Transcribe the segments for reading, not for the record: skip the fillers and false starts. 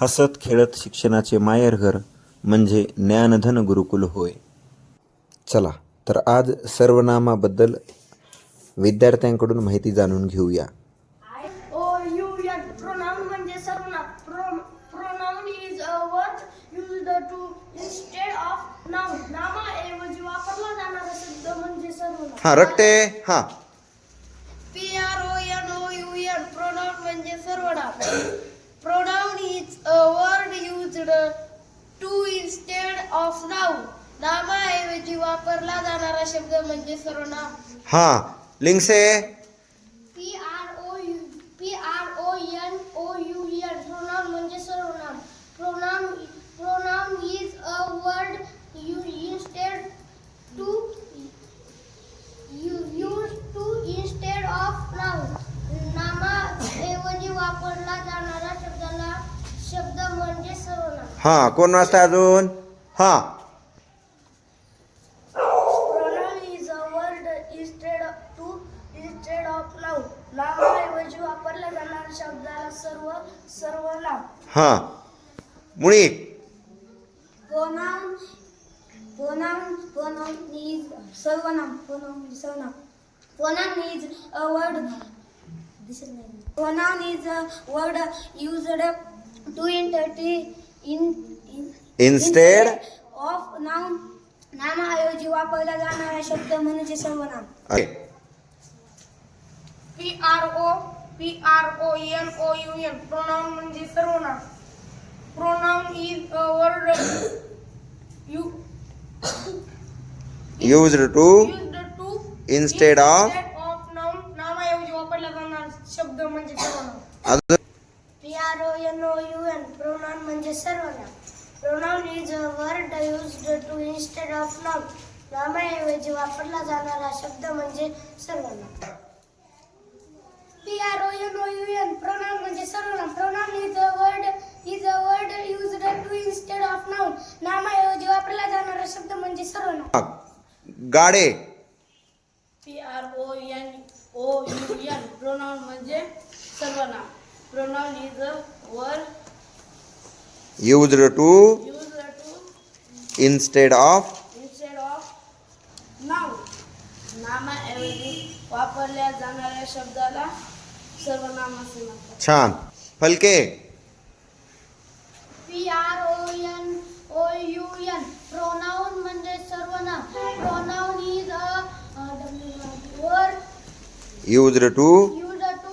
हसत खेळत शिक्षणाचे माहेरघर म्हणजे ज्ञानधन गुरुकुल होय. चला तर आज सर्वनामाबद्दल विद्यार्थ्यांकडून माहिती जाणून घेऊया. O-U-N pronoun म्हणजे सर्वनाम. Pronoun is a word used to instead of noun. नामाऐवजी वापरला जाणारा शब्द म्हणजे सर्वनाम. हा रट्टे हा. Pronoun pronoun म्हणजे सर्वनाम. Pronoun is a word used to instead of noun. नामाऐवजी वापरला जाणारा शब्द म्हणजे सर्वनाम. हा लिंगसे Pronoun pronoun म्हणजे सर्वनाम. Pronoun is a word used to instead of noun. नामाऐवजी वापरला जाणारा शब्द म्हणजे सर्वनाम. हा कोण वाजता अजून हा. Pronoun is a word instead of noun. नामाऐवजी वापरला जाणारा शब्दाला सर्वनाम. हा मुळी Pronoun is सर्वनाम. Pronoun is a word used to Instead of noun. नामाऐवजी वापरला जाणारा शब्द म्हणजे सर्वनाम. Pronoun pronoun म्हणजे सर्वनाम. Pronoun is a word used to used to instead of noun. नामाऐवजी वापरला जाणारा शब्द म्हणजे सर्वनाम. अजून Pronoun pronoun म्हणजे सर्वनाम. Pronoun is a word used to instead of noun. नामाऐवजी वापरला जाणारा शब्द म्हणजे सर्वनाम. Pronoun म्हणजे सर्वनाम. Pronoun is a word used to instead of noun. नामाऐवजी वापरला जाणारा शब्द म्हणजे सर्वनाम. गाडे Pronoun म्हणजे सर्वनाम. Pronoun is a word used to used to instead of noun. नामाऐवजी वापरल्या जाणाऱ्या शब्दाला सर्वनाम असे म्हणतात. छान. फलके Pronoun म्हणजे सर्वनाम. Pronoun is a word used to used to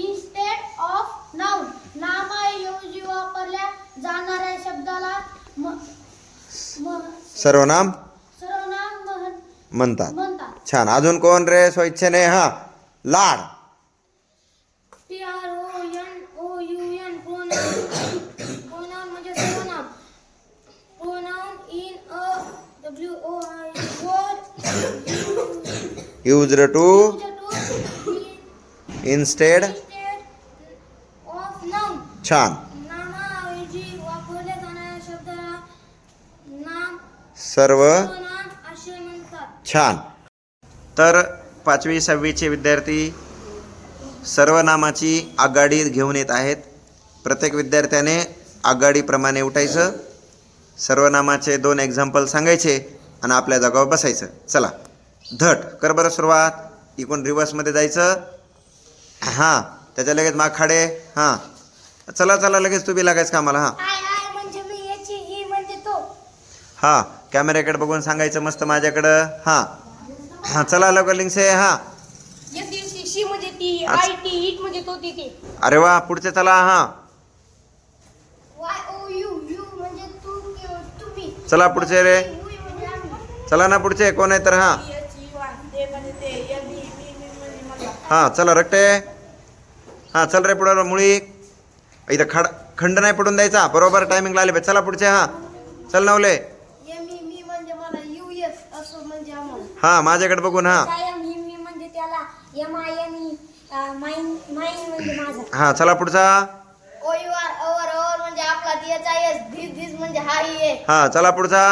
instead of noun. नामाऐवजी वापरल्या जाणाऱ्या शब्दाला सर्वनाम सर्वनाम म्हणतात. म्हणतात. छान. अजून कोण रे स्वइच्छेने हा. लाड Pronoun म्हणजे सर्वनाम. Pronoun in a word used to used to instead of noun. छान. नामाऐवजी वापरल्या जाणाऱ्या शब्दाला सर्वनाम असे म्हणतात. छान. तर 5वी 6वीचे विद्यार्थी सर्वनामाची आघाडी घेऊन येत आहेत. प्रत्येक विद्यार्थ्याने आघाडीप्रमाणे उठायचं, सर्वनामाचे 2 एक्झाम्पल सांगायचे आणि आपल्या जागावर बसायचं. चला धट कर बरं सुरुवात. इकडून रिवर्समध्ये जायचं. हां त्याच्या लगेच माखाडे. हां चला लगेच तू बी लागायचं कामाला. हां म्हणजे मी याची ही म्हणजे तो. हां कॅमेऱ्याकडे बघून सांगायचं मस्त माझ्याकडं. हां चला लवकर लिंगसे. हां शी म्हणजे ती, आय टी, इट म्हणजे तो तिथे. अरे वा पुढचे चला. हां YOU म्हणजे तू तुम्ही. चला पुढचे रे. चला ना पुढचे कोण आहे तर. हां हां चला रट्टे. हां चल रे पुढे. मुळी इथं खंड नाही पडून द्यायचा. बरोबर टायमिंगला आले. चला पुढचे. हां चल नवले. मी म्हणजे मला US असं म्हणजे आम्हाला. हां माझ्याकडे बघून. हां मी म्हणजे त्याला MINE माइन म्हणजे माझा. हां चला पुढचा. OUR अवर म्हणजे आपला. THIS धिस म्हणजे हा आहे. हां चला पुढचा.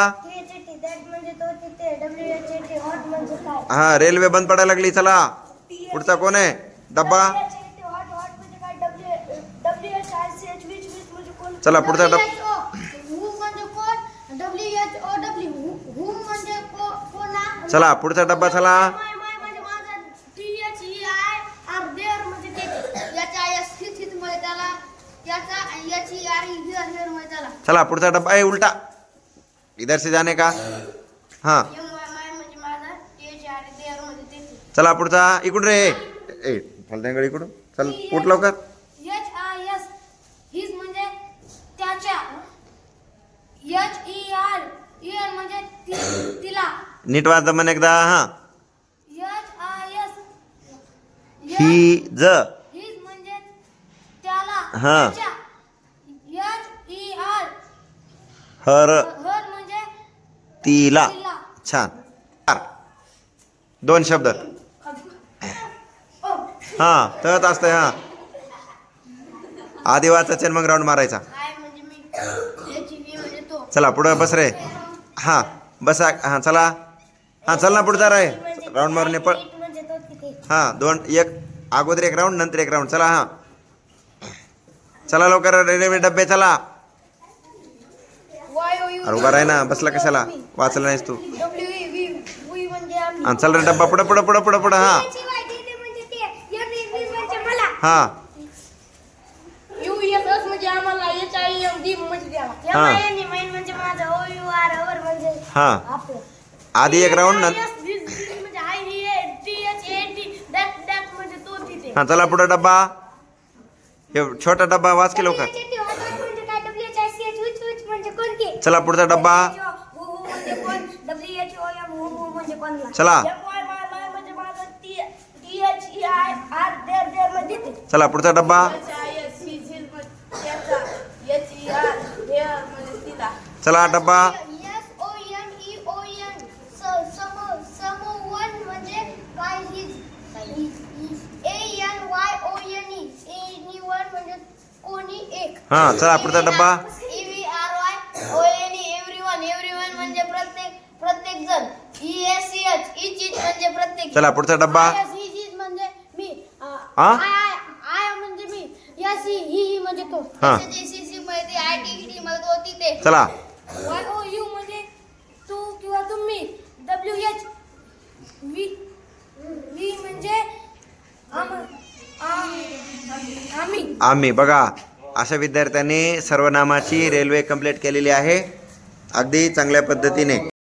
दॅट म्हणजे तो तिथे. WHAT हॉट म्हणजे काय. हां रेल्वे बंद पडायला लागली. चला पुढचा कोण आहे. डब्बा. हॉट म्हणजे काय. WHICH म्हणजे कोण चला पुढचा डब्बा. WHO म्हणजे कोण? WHO हू म्हणजे कोणा? चला पुढचा डब्बा चला. माय म्हणजे माझा THEIR देअर म्हणजे ते. याचा S हित म्हणजे त्याला. याचा HER हिअर म्हणजे त्याला. चला पुढचा डब्बा. उल्टा इधर से जाने का. हाँ माय म्हणजे माझा THER देअर म्हणजे ते. चला पुढचा. इकडून रे. ए फलद्यांगड इकडून. चल उठ लवकर. HIS हिज म्हणजे त्याच्या. HER इयर म्हणजे तिला. नीट वाच म्हण एकदा. हा HIS ही ज. हिज म्हणजे त्याला. हा. त्याच्या. HER हर हर म्हणजे तिला. तिला. छान. 2 शब्द. हा तहत असतंय. हा आधी वाचायचे मग राऊंड मारायचा. आय म्हणजे मी. HV म्हणजे तो. चला पुढं बस रे. हा बसा. हा चला. हा चल ना पुढचा रे. राऊंड मारून ये पळ. म्हणजे तो तिथे. हा 2 1 अगोदर 1 राऊंड नंतर 1 राऊंड. चला. हा चला लवकर रेल्वे डब्बे चला. YOU अरे उभा राह ना. बसला कशाला. वाचला नाहीस तू. WV म्हणजे आम्ही. हा चल रे डब्बा पुढं पुढं पुढं पुढं पुढं. हा म्हणजे ते. MV म्हणजे मला. हा USS म्हणजे आम्हाला. HIMD म्हणजे त्याला. हा. MIN म्हणजे माझा. OUR म्हणजे हा आपलं. आधी 1 राऊंड नंतर. म्हणजे THAT दॅट म्हणजे तो तिथे. हा चला पुढं डब्बा. हे छोटा डब्बा वाच की लवकर. म्हणजे काय? WHICH म्हणजे कोणते? चला पुढचा डब्बा. म्हणजे कोण? WHO म्हणजे कोणला? चला. MY म्हणजे माझा. THEIR देअर म्हणजे ते. चला पुढचा डब्बा. चला डब्बा. SOMEON समवन म्हणजे काय? ANYONE म्हणजे कोणी एक. हा चला पुढचा डब्बा. EVRYONE एव्हरीवन म्हणजे प्रत्येक जण. ESCH इच म्हणजे प्रत्येक. चला पुढचा डब्बा. IS म्हणजे मी. हा? आय म्हणजे मी. SE ही म्हणजे तो. हा. SCC म्हणजे ITED म्हणजे तो तिथे. चला YOU म्हणजे तू किंवा तुम्ही. WH V म्हणजे आम्ही. आम्ही. बघा अशा विद्यार्थ्यांनी सर्वनामाची रेल्वे कंप्लीट केलेली आहे अगदी चांगल्या पद्धतीने.